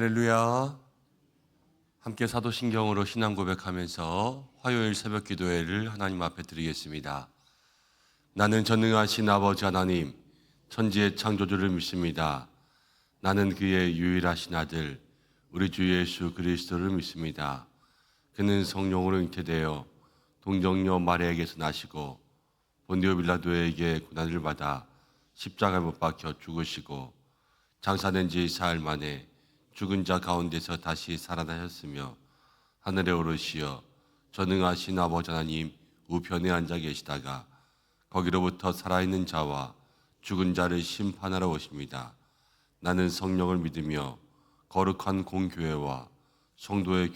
할렐루야. 함께 사도신경으로 신앙 고백하면서 화요일 새벽 기도회를 하나님 앞에 드리겠습니다. 나는 전능하신 아버지 하나님, 천지의 창조주를 믿습니다. 나는 그의 유일하신 아들, 우리 주 예수 그리스도를 믿습니다. 그는 성령으로 잉태되어 동정녀 마리아에게서 나시고 본디오 빌라도에게 고난을 받아 십자가에 못 박혀 죽으시고 장사된 지 사흘 만에 죽은 자 가운데서 다시 살아나셨으며 하늘에 오르시어 전능하신 아버지 하나님 우편에 앉아 계시다가 거기로부터 살아있는 자와 죽은 자를 심판하러 오십니다. 나는 성령을 믿으며 거룩한 공교회와 성도의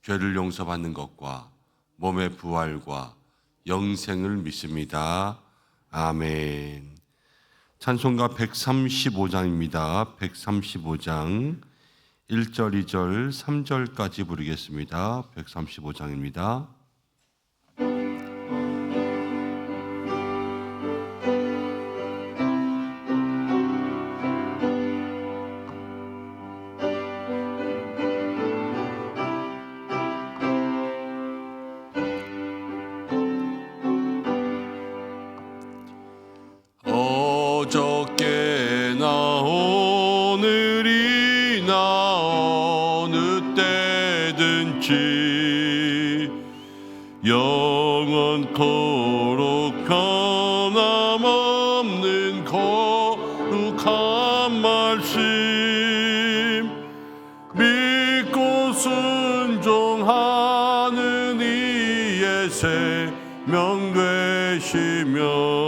죄를 용서받는 것과 몸의 부활과 영생을 믿습니다. 아멘. 찬송가 135장입니다. 135장 1절, 2절, 3절까지 부르겠습니다. 135장입니다. 어저께나 오늘이나 어느 때든지 영원토록 변함없는 거룩한 말씀 믿고 순종하는 이의 생명 되시며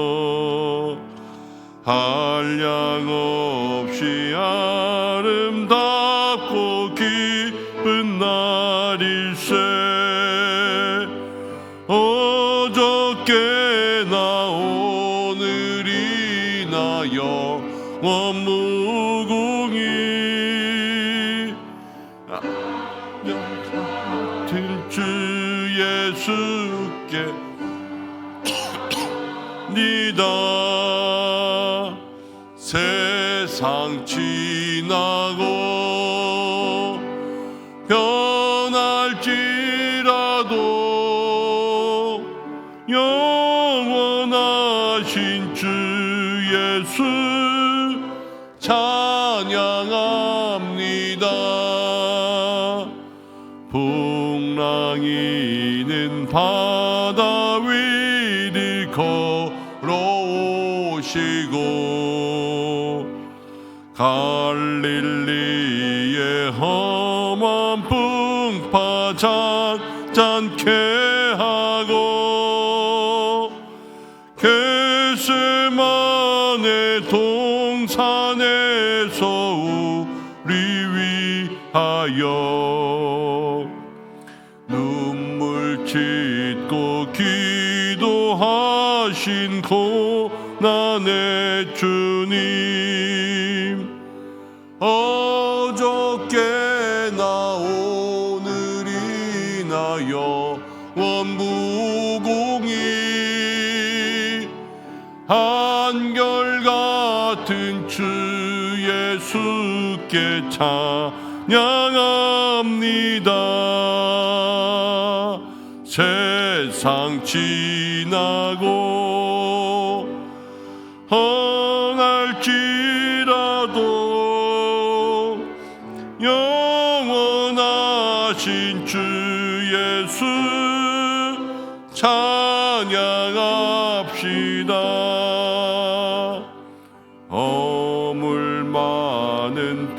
한량없이 아름답고 기쁜 날일세 어저께나 오늘이나 영원 무궁히 같은 주 예수께 니다 세상 지나고 변할지라도 영원하신 주 예수 찬양합니다. 풍랑이는 바다 위를 걸어오시고 갈릴리의 험한 풍파 잔잔케 하고 겟세마네 동산에서 우리 위하여 눈물 짓고 기도하신 고난의 주님 어저께나 오늘이나 영원 무궁히 한결같은 주 예수께 찬양합니다. 세상 지나고 험할지라도 영원하신 주 예수 찬양합시다. 어물 많은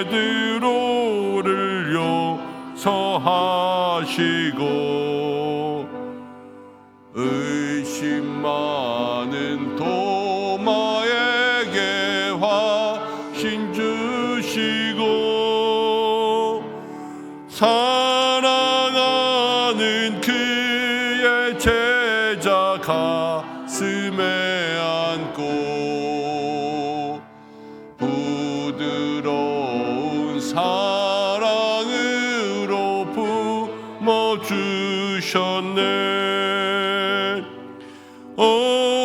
베드로를 용서하시고 의심 많은 도마에게 화신 주시고 사랑하는 그의 제자 가슴에 안고 부드러운 사랑으로 품어주셨네.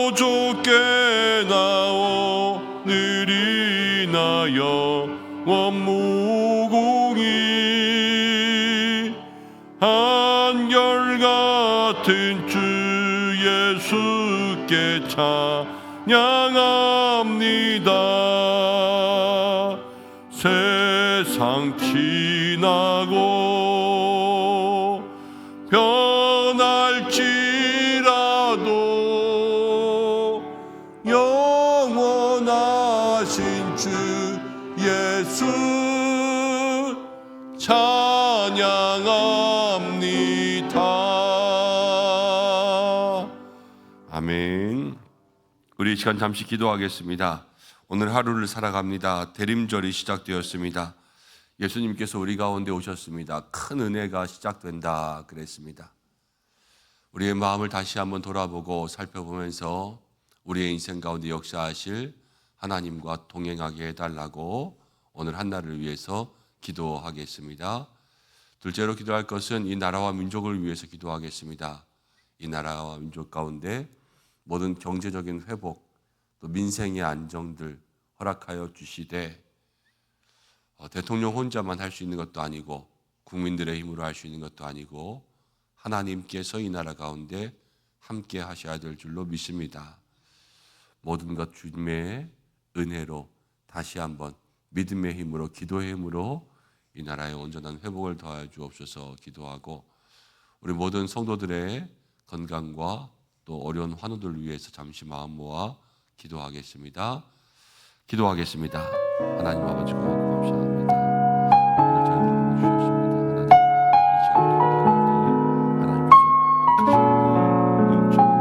어저께나 오늘이나 영원 같은 주 예수께 찬양합니다. 세상 지나고 변할지라도 영원하신 주 예수 찬양합니다. 아멘. 우리 이 시간 잠시 기도하겠습니다. 오늘 하루를 살아갑니다. 대림절이 시작되었습니다. 예수님께서 우리 가운데 오셨습니다. 큰 은혜가 시작된다 그랬습니다. 우리의 마음을 다시 한번 돌아보고 살펴보면서 우리의 인생 가운데 역사하실 하나님과 동행하게 해달라고 오늘 한날을 위해서 기도하겠습니다. 둘째로 기도할 것은 이 나라와 민족을 위해서 기도하겠습니다. 이 나라와 민족 가운데 모든 경제적인 회복, 또 민생의 안정들 허락하여 주시되 대통령 혼자만 할 수 있는 것도 아니고 국민들의 힘으로 할 수 있는 것도 아니고 하나님께서 이 나라 가운데 함께 하셔야 될 줄로 믿습니다. 모든 것 주님의 은혜로 다시 한번 믿음의 힘으로 기도의 힘으로 이 나라의 온전한 회복을 더하여 주옵소서 기도하고 우리 모든 성도들의 건강과 또 어려운 환우들을 위해서 잠시 마음 모아 기도하겠습니다. 하나님 아버지 고맙고 감사합니다. 오늘 저희를 보내주셨습니다. 하나님 이 시간 기도할 때 하나님께서 크신 은총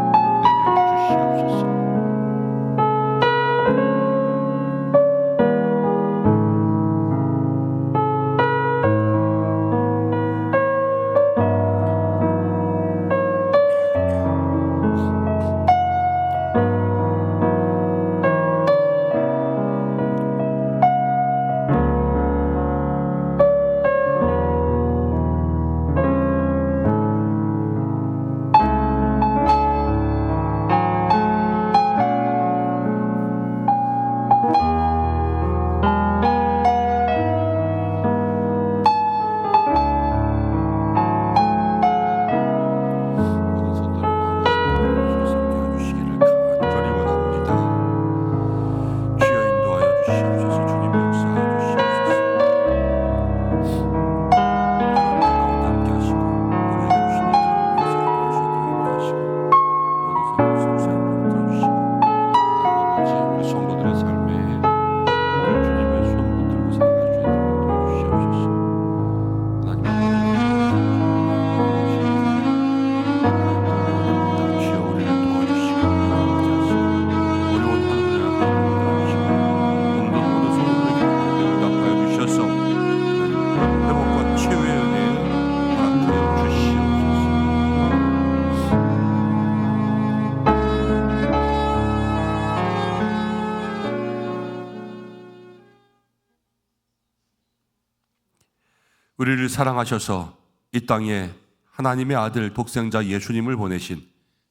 우리를 사랑하셔서 이 땅에 하나님의 아들 독생자 예수님을 보내신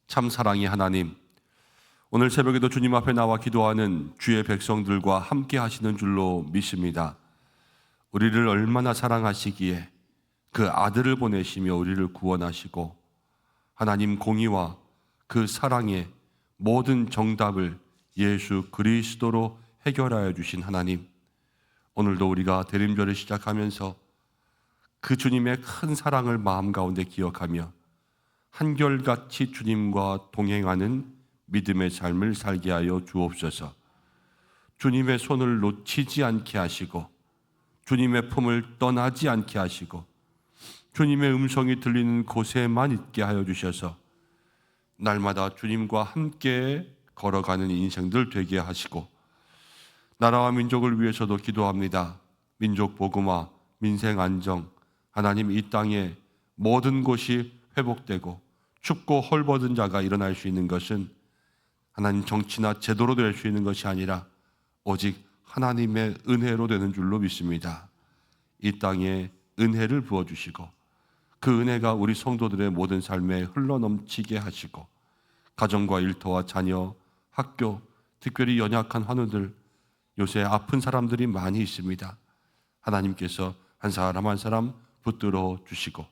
참 사랑의 하나님, 오늘 새벽에도 주님 앞에 나와 기도하는 주의 백성들과 함께 하시는 줄로 믿습니다. 우리를 얼마나 사랑하시기에 그 아들을 보내시며 우리를 구원하시고 하나님 공의와 그 사랑의 모든 정답을 예수 그리스도로 해결하여 주신 하나님, 오늘도 우리가 대림절을 시작하면서 그 주님의 큰 사랑을 마음 가운데 기억하며 한결같이 주님과 동행하는 믿음의 삶을 살게 하여 주옵소서. 주님의 손을 놓치지 않게 하시고 주님의 품을 떠나지 않게 하시고 주님의 음성이 들리는 곳에만 있게 하여 주셔서 날마다 주님과 함께 걸어가는 인생들 되게 하시고 나라와 민족을 위해서도 기도합니다. 민족 복음화, 민생 안정, 하나님 이 땅에 모든 곳이 회복되고 춥고 헐벗은 자가 일어날 수 있는 것은 하나님 정치나 제도로 될 수 있는 것이 아니라 오직 하나님의 은혜로 되는 줄로 믿습니다. 이 땅에 은혜를 부어주시고 그 은혜가 우리 성도들의 모든 삶에 흘러넘치게 하시고 가정과 일터와 자녀, 학교, 특별히 연약한 환우들, 요새 아픈 사람들이 많이 있습니다. 하나님께서 한 사람 한 사람 붙들어 주시고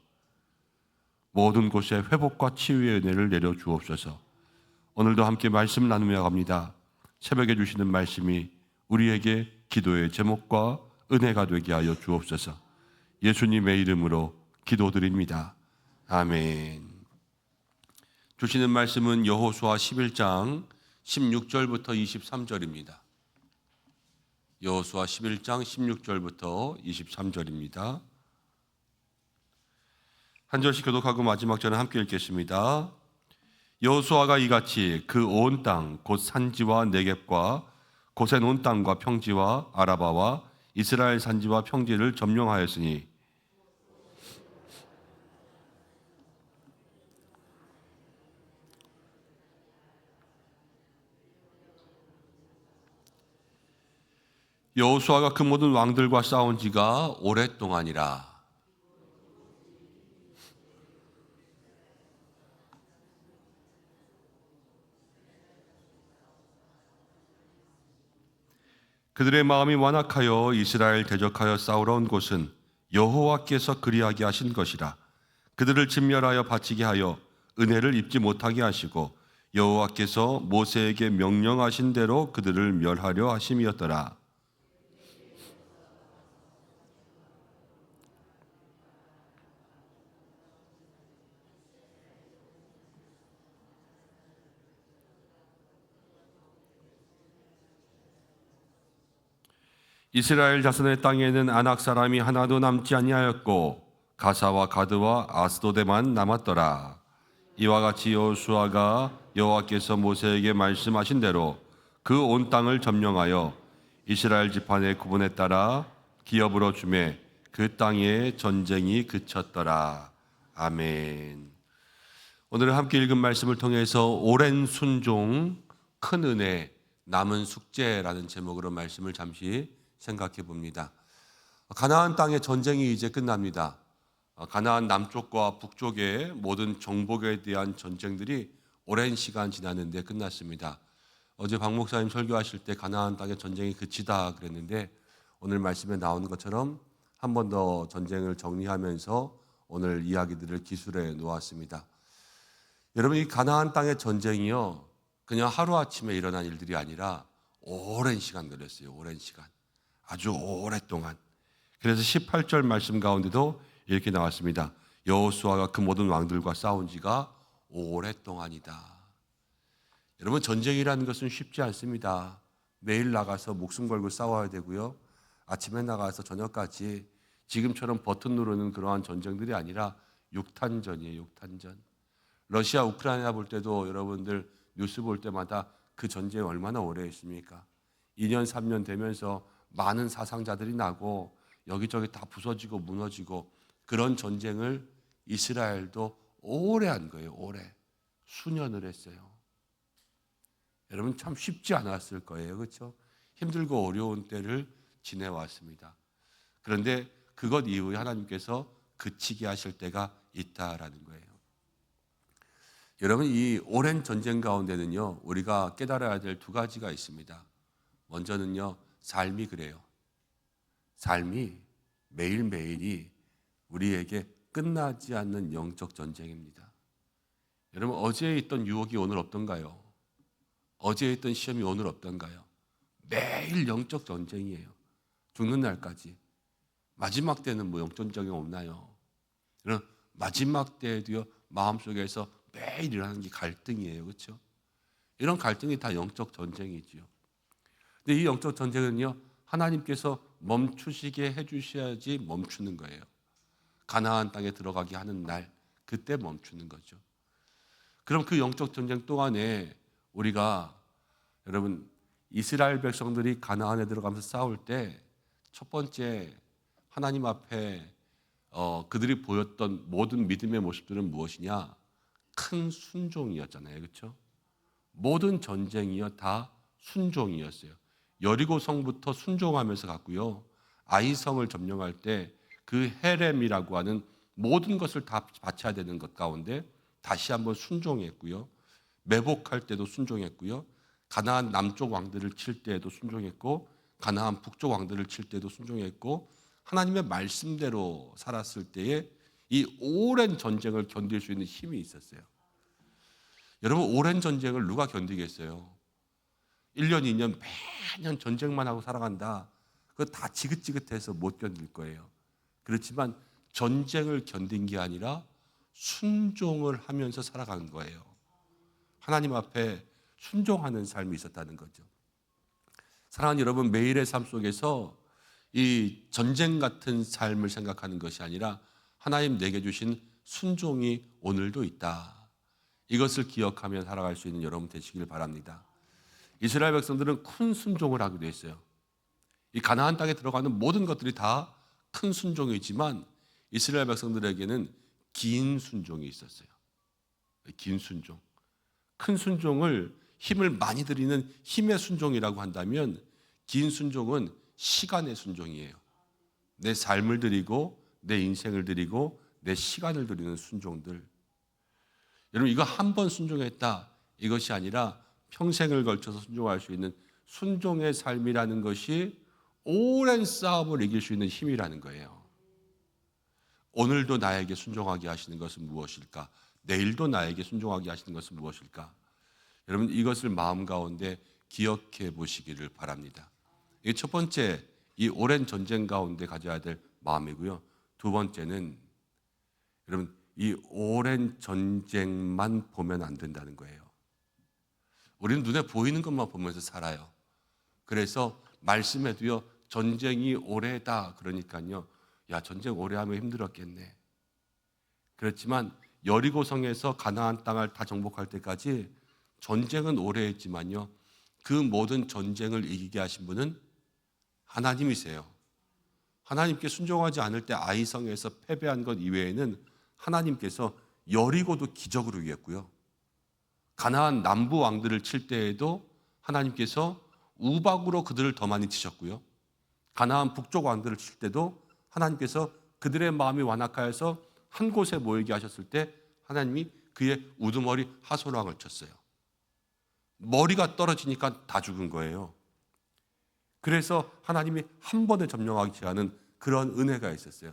모든 곳에 회복과 치유의 은혜를 내려 주옵소서. 오늘도 함께 말씀 나누며 갑니다. 새벽에 주시는 말씀이 우리에게 기도의 제목과 은혜가 되게 하여 주옵소서. 예수님의 이름으로 기도드립니다. 아멘. 주시는 말씀은 여호수아 11장 16절부터 23절입니다. 여호수아 11장 16절부터 23절입니다. 한 절씩 교독하고 마지막 절은 함께 읽겠습니다. 여호수아가 이같이 그 온 땅 곧 산지와 네겝과 고센 온 땅과 평지와 아라바와 이스라엘 산지와 평지를 점령하였으니 여호수아가 그 모든 왕들과 싸운 지가 오랫동안이라. 그들의 마음이 완악하여 이스라엘 대적하여 싸우러 온 곳은 여호와께서 그리하게 하신 것이라. 그들을 진멸하여 바치게 하여 은혜를 입지 못하게 하시고 여호와께서 모세에게 명령하신 대로 그들을 멸하려 하심이었더라. 이스라엘 자손의 땅에는 아낙 사람이 하나도 남지 아니하였고 가사와 가드와 아스도데만 남았더라. 이와 같이 여호수아가 여호와께서 모세에게 말씀하신 대로 그 온 땅을 점령하여 이스라엘 지파의 구분에 따라 기업으로 주매 그 땅에 전쟁이 그쳤더라. 아멘. 오늘 함께 읽은 말씀을 통해서 오랜 순종, 큰 은혜, 남은 숙제라는 제목으로 말씀을 잠시 생각해 봅니다. 가나안 땅의 전쟁이 이제 끝납니다. 가나안 남쪽과 북쪽의 모든 정복에 대한 전쟁들이 오랜 시간 지났는데 끝났습니다. 어제 박 목사님 설교하실 때 가나안 땅의 전쟁이 그치다 그랬는데 오늘 말씀에 나오는 것처럼 한 번 더 전쟁을 정리하면서 오늘 이야기들을 기술해 놓았습니다. 여러분, 이 가나안 땅의 전쟁이요, 그냥 하루아침에 일어난 일들이 아니라 오랜 시간 걸렸어요. 오랜 시간. 아주 오랫동안. 그래서 18절 말씀 가운데도 이렇게 나왔습니다. 여호수아가 그 모든 왕들과 싸운 지가 오랫동안이다. 여러분, 전쟁이라는 것은 쉽지 않습니다. 매일 나가서 목숨 걸고 싸워야 되고요. 아침에 나가서 저녁까지 지금처럼 버튼 누르는 그러한 전쟁들이 아니라 육탄전이에요. 육탄전. 러시아 우크라이나 볼 때도 여러분들 뉴스 볼 때마다 그 전쟁이 얼마나 오래 했습니까? 2년 3년 되면서 많은 사상자들이 나고 여기저기 다 부서지고 무너지고 그런 전쟁을 이스라엘도 오래 한 거예요. 오래. 수년을 했어요. 여러분, 참 쉽지 않았을 거예요. 그렇죠? 힘들고 어려운 때를 지내왔습니다. 그런데 그것 이후에 하나님께서 그치게 하실 때가 있다라는 거예요. 여러분, 이 오랜 전쟁 가운데는요, 우리가 깨달아야 될 두 가지가 있습니다. 먼저는요, 삶이 그래요. 삶이 매일매일이 우리에게 끝나지 않는 영적 전쟁입니다. 여러분, 어제에 있던 유혹이 오늘 없던가요? 어제에 있던 시험이 오늘 없던가요? 매일 영적 전쟁이에요. 죽는 날까지. 마지막 때는 뭐 영적 전쟁이 없나요? 그럼 마지막 때에도요, 마음속에서 매일 일어나는 게 갈등이에요. 그렇죠? 이런 갈등이 다 영적 전쟁이지요. 근데 이 영적 전쟁은요, 하나님께서 멈추시게 해주셔야지 멈추는 거예요. 가나안 땅에 들어가게 하는 날, 그때 멈추는 거죠. 그럼 그 영적 전쟁 동안에 우리가, 여러분, 이스라엘 백성들이 가나안에 들어가면서 싸울 때 첫 번째 하나님 앞에 그들이 보였던 모든 믿음의 모습들은 무엇이냐? 큰 순종이었잖아요. 그렇죠? 모든 전쟁이요 다 순종이었어요. 여리고 성부터 순종하면서 갔고요. 아이성을 점령할 때 그 헤렘이라고 하는 모든 것을 다 바쳐야 되는 것 가운데 다시 한번 순종했고요. 매복할 때도 순종했고요. 가나안 남쪽 왕들을 칠 때에도 순종했고, 가나안 북쪽 왕들을 칠 때도 순종했고, 하나님의 말씀대로 살았을 때에 이 오랜 전쟁을 견딜 수 있는 힘이 있었어요. 여러분, 오랜 전쟁을 누가 견디겠어요? 1년, 2년 매년 전쟁만 하고 살아간다. 그거 다 지긋지긋해서 못 견딜 거예요. 그렇지만 전쟁을 견딘 게 아니라 순종을 하면서 살아가는 거예요. 하나님 앞에 순종하는 삶이 있었다는 거죠. 사랑하는 여러분, 매일의 삶 속에서 이 전쟁 같은 삶을 생각하는 것이 아니라 하나님 내게 주신 순종이 오늘도 있다. 이것을 기억하며 살아갈 수 있는 여러분 되시길 바랍니다. 이스라엘 백성들은 큰 순종을 하기도 했어요. 이 가나안 땅에 들어가는 모든 것들이 다 큰 순종이지만 이스라엘 백성들에게는 긴 순종이 있었어요. 긴 순종. 큰 순종을 힘을 많이 들이는 힘의 순종이라고 한다면 긴 순종은 시간의 순종이에요. 내 삶을 드리고 내 인생을 드리고 내 시간을 드리는 순종들. 여러분, 이거 한 번 순종했다 이것이 아니라 평생을 걸쳐서 순종할 수 있는 순종의 삶이라는 것이 오랜 싸움을 이길 수 있는 힘이라는 거예요. 오늘도 나에게 순종하게 하시는 것은 무엇일까? 내일도 나에게 순종하게 하시는 것은 무엇일까? 여러분, 이것을 마음 가운데 기억해 보시기를 바랍니다. 이게 첫 번째, 이 오랜 전쟁 가운데 가져야 될 마음이고요. 두 번째는 여러분, 이 오랜 전쟁만 보면 안 된다는 거예요. 우리는 눈에 보이는 것만 보면서 살아요. 그래서 말씀에도요, 전쟁이 오래다 그러니까요, 야, 전쟁 오래 하면 힘들었겠네. 그렇지만 여리고성에서 가나안 땅을 다 정복할 때까지 전쟁은 오래 했지만요, 그 모든 전쟁을 이기게 하신 분은 하나님이세요. 하나님께 순종하지 않을 때 아이성에서 패배한 것 이외에는 하나님께서 여리고도 기적으로 이겼고요, 가나안 남부 왕들을 칠 때에도 하나님께서 우박으로 그들을 더 많이 치셨고요, 가나안 북쪽 왕들을 칠 때도 하나님께서 그들의 마음이 완악하여서 한 곳에 모이게 하셨을 때 하나님이 그의 우두머리 하솔왕을 쳤어요. 머리가 떨어지니까 다 죽은 거예요. 그래서 하나님이 한 번에 점령하지 않은 그런 은혜가 있었어요.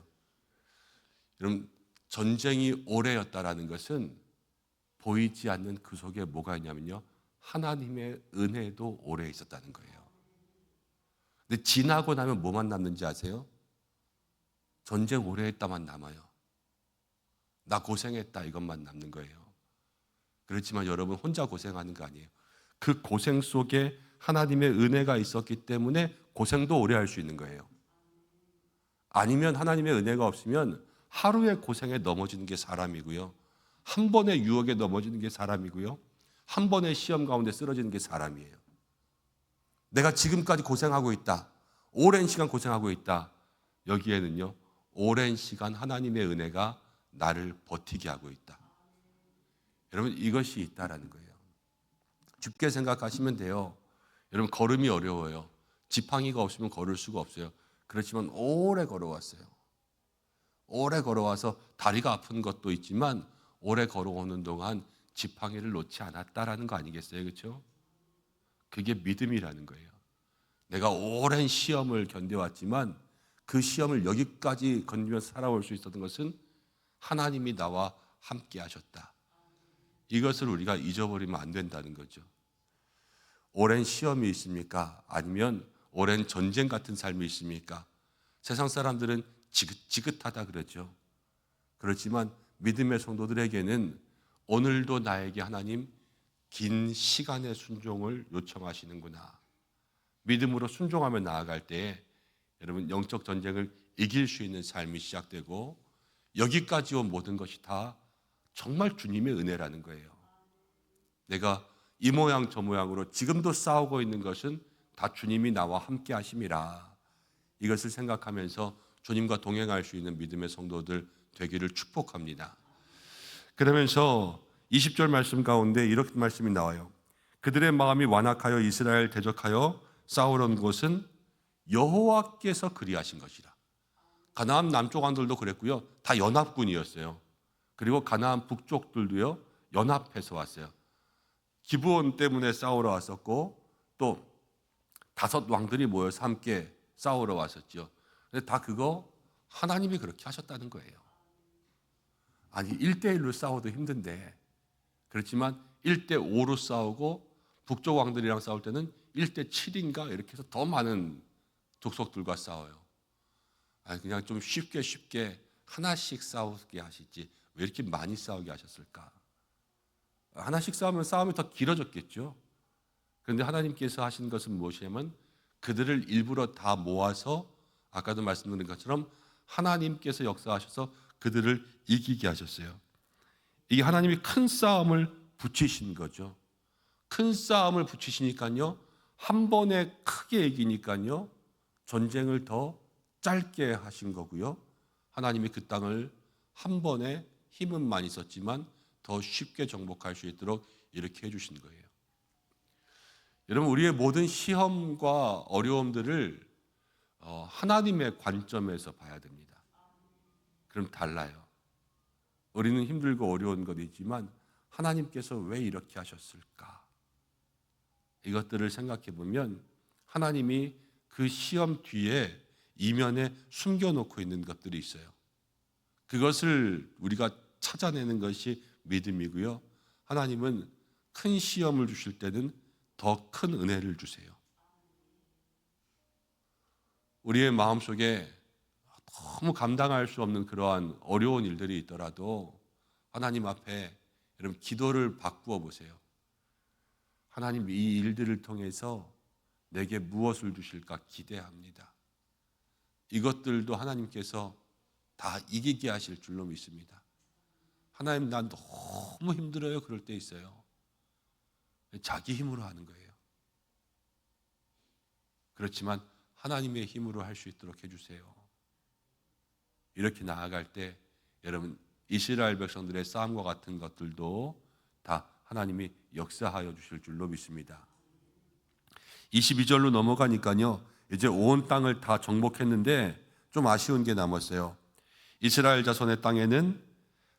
여러분, 전쟁이 오래였다라는 것은 보이지 않는 그 속에 뭐가 있냐면요, 하나님의 은혜도 오래 있었다는 거예요. 근데 지나고 나면 뭐만 남는지 아세요? 전쟁 오래 했다만 남아요. 나 고생했다 이것만 남는 거예요. 그렇지만 여러분, 혼자 고생하는 거 아니에요. 그 고생 속에 하나님의 은혜가 있었기 때문에 고생도 오래 할 수 있는 거예요. 아니면 하나님의 은혜가 없으면 하루의 고생에 넘어지는 게 사람이고요, 한 번의 유혹에 넘어지는 게 사람이고요, 한 번의 시험 가운데 쓰러지는 게 사람이에요. 내가 지금까지 고생하고 있다, 오랜 시간 고생하고 있다, 여기에는요, 오랜 시간 하나님의 은혜가 나를 버티게 하고 있다. 여러분, 이것이 있다라는 거예요. 쉽게 생각하시면 돼요. 여러분, 걸음이 어려워요. 지팡이가 없으면 걸을 수가 없어요. 그렇지만 오래 걸어왔어요. 오래 걸어와서 다리가 아픈 것도 있지만 오래 걸어오는 동안 지팡이를 놓지 않았다라는 거 아니겠어요? 그렇죠? 그게 믿음이라는 거예요. 내가 오랜 시험을 견뎌왔지만 그 시험을 여기까지 견디면서 살아올 수 있었던 것은 하나님이 나와 함께 하셨다. 이것을 우리가 잊어버리면 안 된다는 거죠. 오랜 시험이 있습니까? 아니면 오랜 전쟁 같은 삶이 있습니까? 세상 사람들은 지긋지긋하다 그러죠. 그렇지만 믿음의 성도들에게는 오늘도 나에게 하나님 긴 시간의 순종을 요청하시는구나. 믿음으로 순종하며 나아갈 때에 여러분, 영적 전쟁을 이길 수 있는 삶이 시작되고 여기까지 온 모든 것이 다 정말 주님의 은혜라는 거예요. 내가 이 모양 저 모양으로 지금도 싸우고 있는 것은 다 주님이 나와 함께 하심이라. 이것을 생각하면서 주님과 동행할 수 있는 믿음의 성도들 되기를 축복합니다. 그러면서 20절 말씀 가운데 이렇게 말씀이 나와요. 그들의 마음이 완악하여 이스라엘 대적하여 싸우던 곳은 여호와께서 그리하신 것이라. 가나안 남쪽 왕들도 그랬고요, 다 연합군이었어요. 그리고 가나안 북쪽들도요, 연합해서 왔어요. 기브온 때문에 싸우러 왔었고 또 5 왕들이 모여서 함께 싸우러 왔었죠. 근데 다 그거 하나님이 그렇게 하셨다는 거예요. 아니 1대1로 싸워도 힘든데, 그렇지만 1대5로 싸우고 북쪽 왕들이랑 싸울 때는 1대7인가 이렇게 해서 더 많은 족속들과 싸워요. 아니 그냥 좀 쉽게 하나씩 싸우게 하시지 왜 이렇게 많이 싸우게 하셨을까? 하나씩 싸우면 싸움이 더 길어졌겠죠. 그런데 하나님께서 하신 것은 무엇이냐면 그들을 일부러 다 모아서 아까도 말씀드린 것처럼 하나님께서 역사하셔서 그들을 이기게 하셨어요. 이게 하나님이 큰 싸움을 붙이신 거죠. 큰 싸움을 붙이시니까요, 한 번에 크게 이기니까요, 전쟁을 더 짧게 하신 거고요. 하나님이 그 땅을 한 번에 힘은 많이 썼지만 더 쉽게 정복할 수 있도록 이렇게 해주신 거예요. 여러분, 우리의 모든 시험과 어려움들을 하나님의 관점에서 봐야 됩니다. 그럼 달라요. 우리는 힘들고 어려운 것이지만 하나님께서 왜 이렇게 하셨을까? 이것들을 생각해 보면 하나님이 그 시험 뒤에 이면에 숨겨놓고 있는 것들이 있어요. 그것을 우리가 찾아내는 것이 믿음이고요. 하나님은 큰 시험을 주실 때는 더 큰 은혜를 주세요. 우리의 마음속에 너무 감당할 수 없는 그러한 어려운 일들이 있더라도 하나님 앞에 여러분 기도를 바꾸어 보세요. 하나님, 이 일들을 통해서 내게 무엇을 주실까 기대합니다. 이것들도 하나님께서 다 이기게 하실 줄로 믿습니다. 하나님, 난 너무 힘들어요. 그럴 때 있어요. 자기 힘으로 하는 거예요. 그렇지만 하나님의 힘으로 할 수 있도록 해주세요. 이렇게 나아갈 때 여러분 이스라엘 백성들의 싸움과 같은 것들도 다 하나님이 역사하여 주실 줄로 믿습니다. 22절로 넘어가니까요, 이제 온 땅을 다 정복했는데 좀 아쉬운 게 남았어요. 이스라엘 자손의 땅에는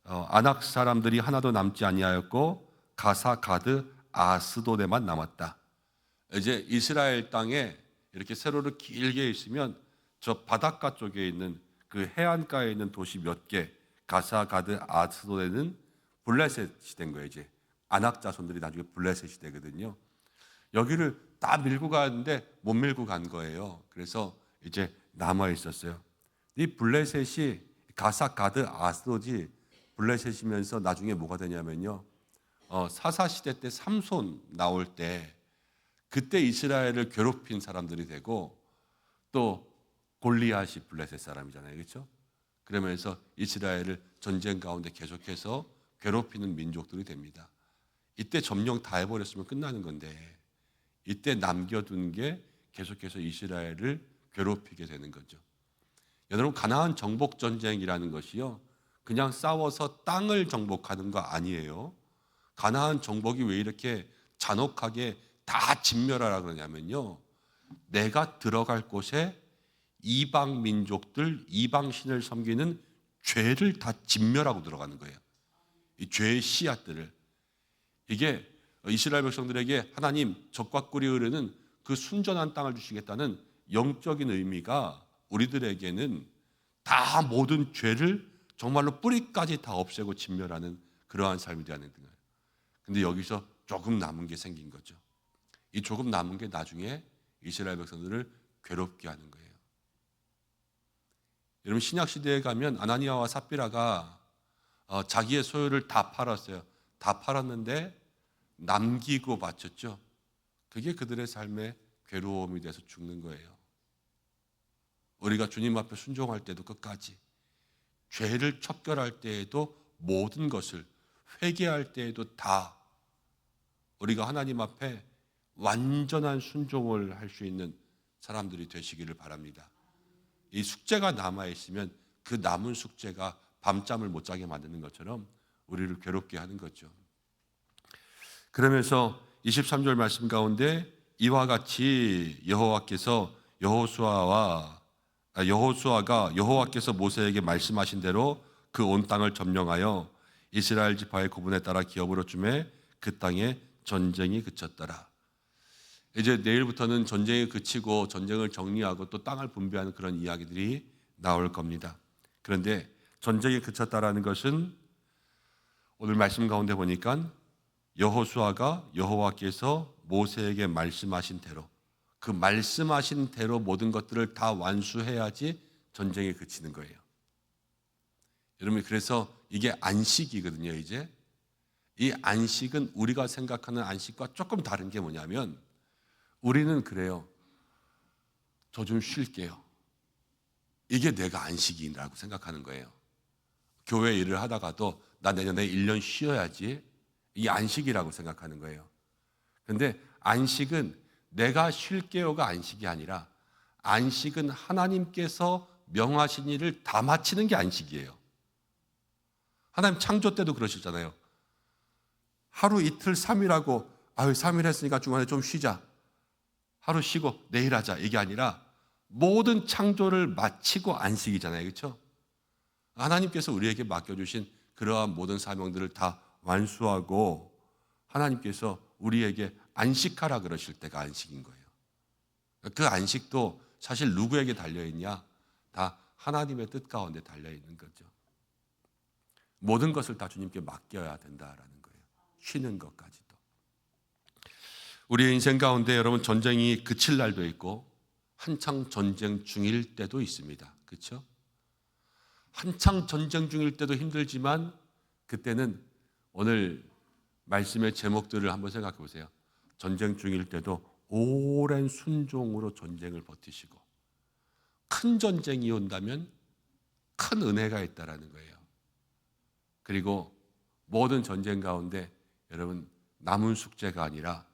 아낙 사람들이 하나도 남지 아니하였고 가사, 가드, 아스도데만 남았다. 이제 이스라엘 땅에 이렇게 세로로 길게 있으면 저 바닷가 쪽에 있는 그 해안가에 있는 도시 몇 개, 가사, 가드, 아스도데는 블레셋이 된 거예요. 이제 아낙 자손들이 나중에 블레셋이 되거든요. 여기를 다 밀고 가는데 못 밀고 간 거예요. 그래서 이제 남아 있었어요. 이 블레셋이 가사, 가드, 아스도지 블레셋이면서 나중에 뭐가 되냐면요, 사사 시대 때 삼손 나올 때 그때 이스라엘을 괴롭힌 사람들이 되고 또 골리앗이 블레셋 사람이잖아요, 그렇죠? 그러면서 이스라엘을 전쟁 가운데 계속해서 괴롭히는 민족들이 됩니다. 이때 점령 다 해버렸으면 끝나는 건데 이때 남겨둔 게 계속해서 이스라엘을 괴롭히게 되는 거죠. 여러분, 가나안 정복 전쟁이라는 것이요, 그냥 싸워서 땅을 정복하는 거 아니에요. 가나안 정복이 왜 이렇게 잔혹하게 다 진멸하라 그러냐면요, 내가 들어갈 곳에 이방 민족들, 이방 신을 섬기는 죄를 다 진멸하고 들어가는 거예요. 이 죄의 씨앗들을. 이게 이스라엘 백성들에게 하나님 적과 꿀이 흐르는 그 순전한 땅을 주시겠다는 영적인 의미가 우리들에게는 다 모든 죄를 정말로 뿌리까지 다 없애고 진멸하는 그러한 삶이 되는 거예요. 근데 여기서 조금 남은 게 생긴 거죠. 이 조금 남은 게 나중에 이스라엘 백성들을 괴롭게 하는 거예요. 여러분, 신약 시대에 가면 아나니아와 삽비라가 자기의 소유를 다 팔았어요. 다 팔았는데 남기고 바쳤죠. 그게 그들의 삶의 괴로움이 돼서 죽는 거예요. 우리가 주님 앞에 순종할 때도 끝까지, 죄를 척결할 때에도 모든 것을, 회개할 때에도 다 우리가 하나님 앞에 완전한 순종을 할 수 있는 사람들이 되시기를 바랍니다. 이 숙제가 남아있으면 그 남은 숙제가 밤잠을 못 자게 만드는 것처럼 우리를 괴롭게 하는 거죠. 그러면서 23절 말씀 가운데 이와 같이 여호수아가 여호와께서 모세에게 말씀하신 대로 그 온 땅을 점령하여 이스라엘 지파의 구분에 따라 기업으로 주매 그 땅에 전쟁이 그쳤더라. 이제 내일부터는 전쟁이 그치고 전쟁을 정리하고 또 땅을 분배하는 그런 이야기들이 나올 겁니다. 그런데 전쟁이 그쳤다라는 것은 오늘 말씀 가운데 보니까 여호수아가 여호와께서 모세에게 말씀하신 대로, 그 말씀하신 대로 모든 것들을 다 완수해야지 전쟁이 그치는 거예요. 여러분, 그래서 이게 안식이거든요. 이제 이 안식은 우리가 생각하는 안식과 조금 다른 게 뭐냐면, 우리는 그래요. 저 좀 쉴게요. 이게 내가 안식이라고 생각하는 거예요. 교회 일을 하다가도 나 내년에 1년 쉬어야지, 이게 안식이라고 생각하는 거예요. 그런데 안식은 내가 쉴게요가 안식이 아니라, 안식은 하나님께서 명하신 일을 다 마치는 게 안식이에요. 하나님 창조 때도 그러셨잖아요. 하루 이틀 3일 하고, 3일 했으니까 중간에 좀 쉬자, 하루 쉬고 내일 하자, 이게 아니라 모든 창조를 마치고 안식이잖아요. 그렇죠? 하나님께서 우리에게 맡겨주신 그러한 모든 사명들을 다 완수하고 하나님께서 우리에게 안식하라 그러실 때가 안식인 거예요. 그 안식도 사실 누구에게 달려있냐? 다 하나님의 뜻 가운데 달려있는 거죠. 모든 것을 다 주님께 맡겨야 된다라는 거예요. 쉬는 것까지도. 우리의 인생 가운데 여러분, 전쟁이 그칠 날도 있고 한창 전쟁 중일 때도 있습니다. 그렇죠? 한창 전쟁 중일 때도 힘들지만, 그때는 오늘 말씀의 제목들을 한번 생각해 보세요. 전쟁 중일 때도 오랜 순종으로 전쟁을 버티시고, 큰 전쟁이 온다면 큰 은혜가 있다라는 거예요. 그리고 모든 전쟁 가운데 여러분, 남은 숙제가 아니라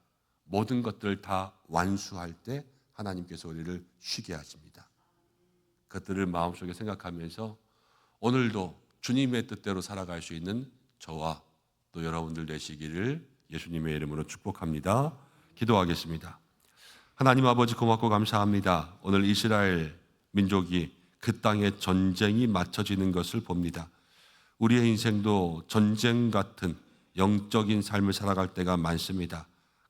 모든 것들을 다 완수할 때 하나님께서 우리를 쉬게 하십니다. 그것들을 마음속에 생각하면서 오늘도 주님의 뜻대로 살아갈 수 있는 저와 또 여러분들 되시기를 예수님의 이름으로 축복합니다. 기도하겠습니다. 하나님 아버지, 고맙고 감사합니다. 오늘 이스라엘 민족이 그 땅에 전쟁이 맞춰지는 것을 봅니다. 우리의 인생도 전쟁 같은 영적인 삶을 살아갈 때가 많습니다.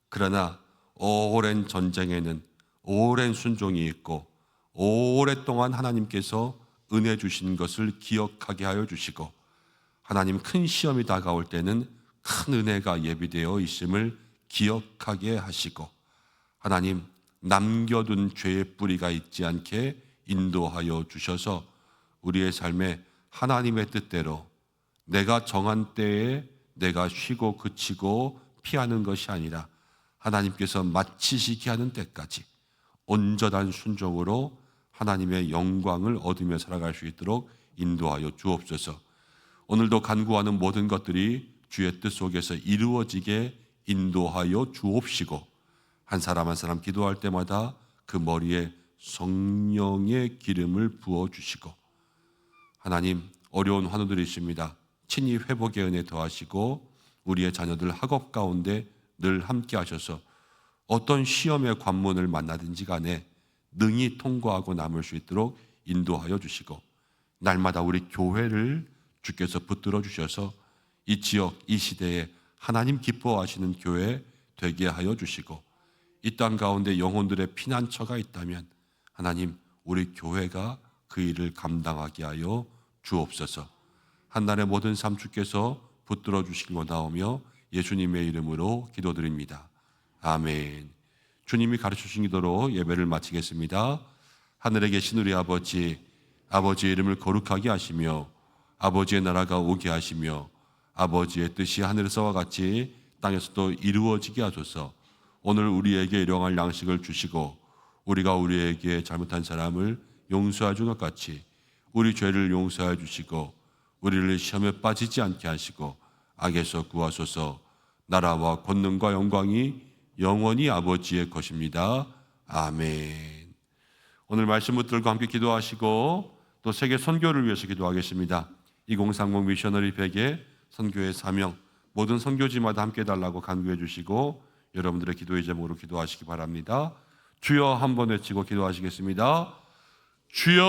그러나 오랜 전쟁에는 오랜 순종이 있고, 오랫동안 하나님께서 은혜 주신 것을 기억하게 하여 주시고, 하나님 큰 시험이 다가올 때는 큰 은혜가 예비되어 있음을 기억하게 하시고, 하나님 남겨둔 죄의 뿌리가 있지 않게 인도하여 주셔서 우리의 삶에 하나님의 뜻대로 내가 정한 때에 내가 쉬고 그치고 피하는 것이 아니라 하나님께서 마치시게 하는 때까지 온전한 순종으로 하나님의 영광을 얻으며 살아갈 수 있도록 인도하여 주옵소서. 오늘도 간구하는 모든 것들이 주의 뜻 속에서 이루어지게 인도하여 주옵시고, 한 사람 한 사람 기도할 때마다 그 머리에 성령의 기름을 부어주시고, 하나님 어려운 환우들이 있습니다. 친히 회복의 은혜 더하시고 우리의 자녀들 학업 가운데 늘 함께 하셔서 어떤 시험의 관문을 만나든지 간에 능히 통과하고 남을 수 있도록 인도하여 주시고, 날마다 우리 교회를 주께서 붙들어 주셔서 이 지역, 이 시대에 하나님 기뻐하시는 교회 되게 하여 주시고, 이 땅 가운데 영혼들의 피난처가 있다면 하나님 우리 교회가 그 일을 감당하게 하여 주옵소서. 한날의 모든 삶 주께서 붙들어 주시길 원하오며 예수님의 이름으로 기도드립니다. 아멘. 주님이 가르쳐 주신 기도로 예배를 마치겠습니다. 하늘에 계신 우리 아버지, 아버지의 이름을 거룩하게 하시며 아버지의 나라가 오게 하시며 아버지의 뜻이 하늘에서와 같이 땅에서도 이루어지게 하소서. 오늘 우리에게 일용할 양식을 주시고 우리가 우리에게 잘못한 사람을 용서해 준 것 같이 우리 죄를 용서해 주시고 우리를 시험에 빠지지 않게 하시고 악에서 구하소서. 나라와 권능과 영광이 영원히 아버지의 것입니다. 아멘. 오늘 말씀 붙들고 함께 기도하시고 또 세계 선교를 위해서 기도하겠습니다. 2030 미셔너리 100의 선교의 사명, 모든 선교지마다 함께 해달라고 간구해 주시고 여러분들의 기도의 제목으로 기도하시기 바랍니다. 주여 한번 외치고 기도하시겠습니다. 주여.